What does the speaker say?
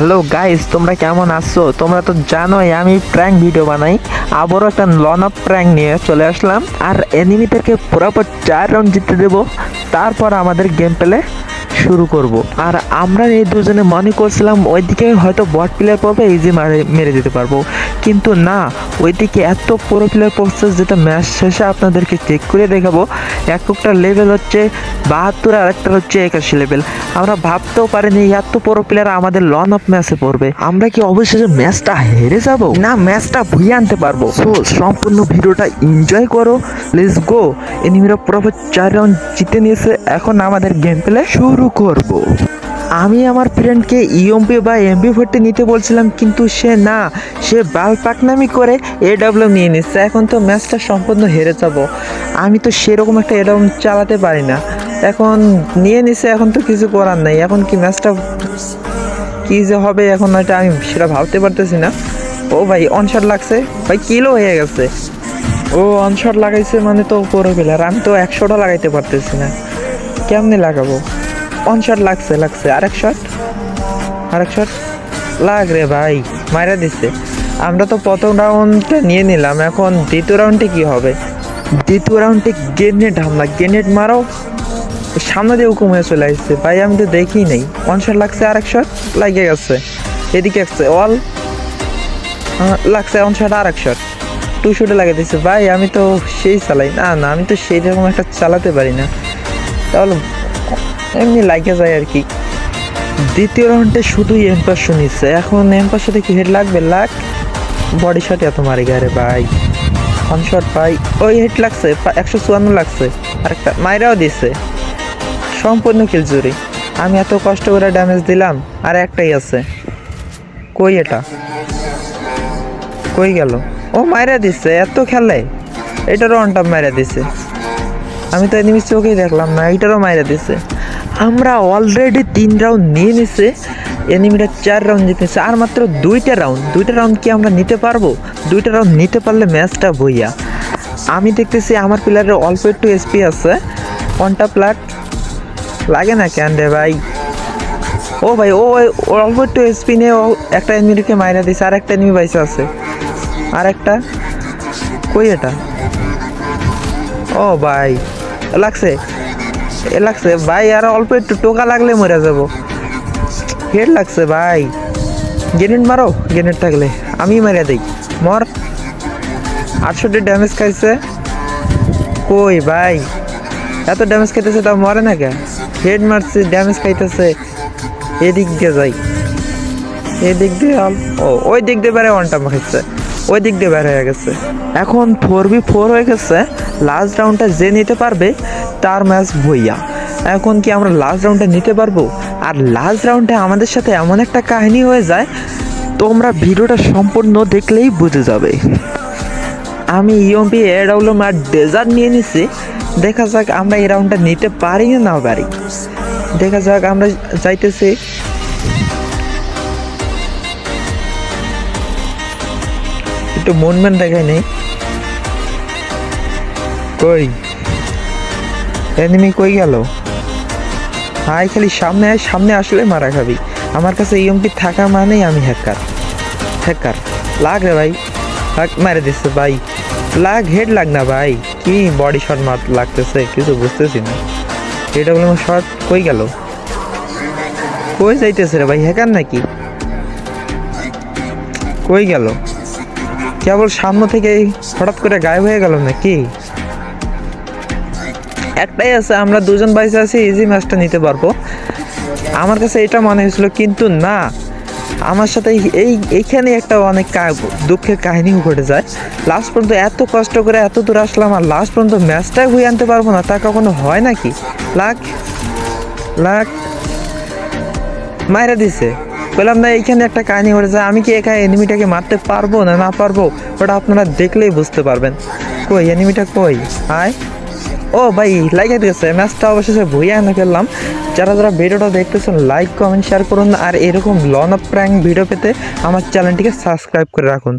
Hello guys, তোমরা কেমন আছো? তোমরা তো জানোই আমি প্র্যাঙ্ক ভিডিও বানাই। আবারও একটা লন অফ প্র্যাঙ্ক নিয়ে চলে আসলাম। আর এনিমিদেরকে পুরোপুরি 4 রাউন্ড জিততে দেবো, তারপর আমাদের গেম প্লে শুরু করব। আর আমরা এই দুজনে মনে করছিলাম ওইদিকে হয়তো বট প্লেয়ার পড়বে, ইজি মেরে দিতে পারবো, কিন্তু না, ওইদিকে এত প্রো প্লেয়ার পড়ছে যেটা ম্যাচ শেষে আপনাদেরকে চেক করে দেখাবো। একটা লেভেল হচ্ছে 72 আর একটা হচ্ছে 81 লেভেল। আমরা ভাবতেও পারিনি এত প্রো প্লেয়ার আমাদের লন অফ ম্যাচে পড়বে। আমরা কি অবশেষে ম্যাচটা হেরে যাব না ম্যাচটা ভুইয়ে আনতে পারবো? সো সম্পূর্ণ ভিডিওটা এনজয় করো, লেটস গো। এনিমিরা পুরোপুরি 4 রাউন্ড জিতে নিয়েছে, এখন আমাদের গেম প্লে শুরু করব। আমি আমার ফ্রেন্ডকে ইএমপি বা এমপি40 নিতে বলছিলাম, কিন্তু সে বাল পাকনামি করে এডব্লিউ নিয়ে নিচ্ছে। এখন তো ম্যাচটা সম্পূর্ণ হেরে যাব। আমি তো সেরকম একটা এডব্লিউ চালাতে পারি না, এখন নিয়ে নিছে, এখন তো কিছু করার নাই। এখন কি ম্যাচটা কী যে হবে এখন এটা আমি সেটা ভাবতে পারতেছি না। ও ভাই অনশট লাগছে, ভাই কিলো হয়ে গেছে। ও অনশট লাগাইছে মানে তো পুরো প্লেয়ার, আমি তো 100টা লাগাইতে পারতেছি না, কেমনে লাগাবো? অনশট লাগছে আরেক শট লাগ রে ভাই, মারা দিচ্ছে। আমরা তো প্রথম রাউন্ডটা নিয়ে নিলাম, এখন দ্বিতীয় রাউন্ডে কি হবে? দ্বিতীয় রাউন্ডে গ্রেনেড মারো, সামনে দিয়ে হুকুম হয়ে চলে আসছে ভাই, আমি তো দেখি নাই। অনশট লাগছে, আরেক শট লাগিয়ে গেছে, এদিকে আসছে অল লাগছে, অনশট আরেক শট, 2 শটে লাগিয়ে দিচ্ছে। ভাই আমি তো সেই চালাই না, আমি তো সেই রকম একটা চালাতে পারি না, তাহলে এমনি লাগে যায় আর কি। দ্বিতীয় রাউন্ডে শুধুই এমপাস নিচ্ছে, এখন এমপাস সাথে কি হেড লাগবে? বডি শট এত মারি গায়ে ভাই। অনশট ভাই, ওই হেড লাগছে, 154 লাগছে, আরেকটা মাইরাও দিচ্ছে, সম্পূর্ণ কিল জুরি। আমি এত কষ্ট করে ড্যামেজ দিলাম, আর একটাই আছে, কই এটা কই গেল? ও মাইরা দিচ্ছে, এত খেলে এটারও অনটাপ মাইরা দিচ্ছে। আমি তো এনিমি চোখেই দেখলাম না, এইটারও মাইরা দিচ্ছে। আমরা অলরেডি 3 রাউন্ড নিয়ে নিছে, এনিমিটা 4 রাউন্ড জিতেছে, আর মাত্র 2টা রাউন্ড কি আমরা নিতে পারবো? 2টা রাউন্ড নিতে পারলে ম্যাচটা বইয়া। আমি দেখতেছি আমার প্লেয়ারের অল্প একটু এসপি আছে, অনটা প্লাট লাগে না কেন রে ভাই? ও ভাই ও অল্প একটু এসপি নিয়ে ও একটা এনিমিকে মাইরা দিছে, আর একটা এনিমি বাইসে আছে, আর একটা কই এটা? ও ভাই লাগছে ভাই, আর অল্প একটু টোকা লাগলে মরে যাব। হেড লাগছে ভাই, গ্রেনেড মারো, গ্রেনেড থাকলে আমি মেরে দিই, মর। 800 ড্যামেজ খাইছে, কই ভাই এত ড্যামেজ খাইতেছে তাও মরে না কে? হেড মারছে, ড্যামেজ খাইতেছে। এদিক দিয়ে যাই, এদিক দিয়ে ওই দিক দিয়ে বেড়ে ওয়ানটা খাইছে, ওই দিক দিয়ে বের হয়ে গেছে। এখন 4v4 হয়ে গেছে, লাস্ট রাউন্ডটা যে নিতে পারবে তার ম্যাচ ভইয়া। এখন কি আমরা লাস্ট রাউন্ডটা নিতে পারবো? আর লাস্ট রাউন্ডে আমাদের সাথে এমন একটা কাহিনী হয়ে যায়, তোমরা ভিডিওটা সম্পূর্ণ দেখলেই বুঝে যাবে। আমি ইএমপি এডব্লিউ আর ডেজার্ট নিয়ে নিছি, দেখা যাক আমরা এই রাউন্ডটা নিতে পারি না পারি, দেখা যাক। আমরা যাইতেছি, একটু মুভমেন্ট দেখাই নেই, কই এনিমি কই গেল? হাই খালি সামনে আসলে মারা খাবি। আমার কাছে ইএমপি থাকা মানেই আমি হ্যাকার। লাগ রে ভাই, মারে দিচ্ছে ভাই, হেড লাগ না ভাই, কি বডি শট লাগতেছে কিছু বুঝতেছি না। এটা বলে আমার শট কই গেল? কই যাইতেছে রে ভাই, হ্যাকার নাকি? কই গেল? কেবল সামনে থেকে হঠাৎ করে গায়েব হয়ে গেল নাকি? একটাই আছে, আমরা দুজন বাইসে আছি, ইজি ম্যাচটা নিতে পারবো আমার কাছে এটা মনে হয়েছিল, কিন্তু না, আমার সাথে এইখানে একটা অনেক দুঃখের কাহিনী ঘটে যায়। লাস্ট পর্যন্ত এত কষ্ট করে এত দূর আসলাম, আর লাস্ট পর্যন্ত ম্যাচটাই হয়ে আনতে পারবো না, তা কখনো হয় নাকি? মাইরা দিছে, বললাম না এইখানে একটা কাহিনী ঘটে যায়। আমি কি এখানে এনিমিটাকে মারতে পারবো না পারবো ওটা আপনারা দেখলেই বুঝতে পারবেন। কই এনিমিটা কই? হাই, ও ভাই লাইক দিয়েছে, ম্যাচটা অবশেষে ভুইয়া এনে ফেললাম। যারা ভিডিওটা দেখতেছেন লাইক কমেন্ট শেয়ার করুন, আর এরকম লন অফ প্র্যাঙ্ক ভিডিও পেতে আমার চ্যানেলটিকে সাবস্ক্রাইব করে রাখুন।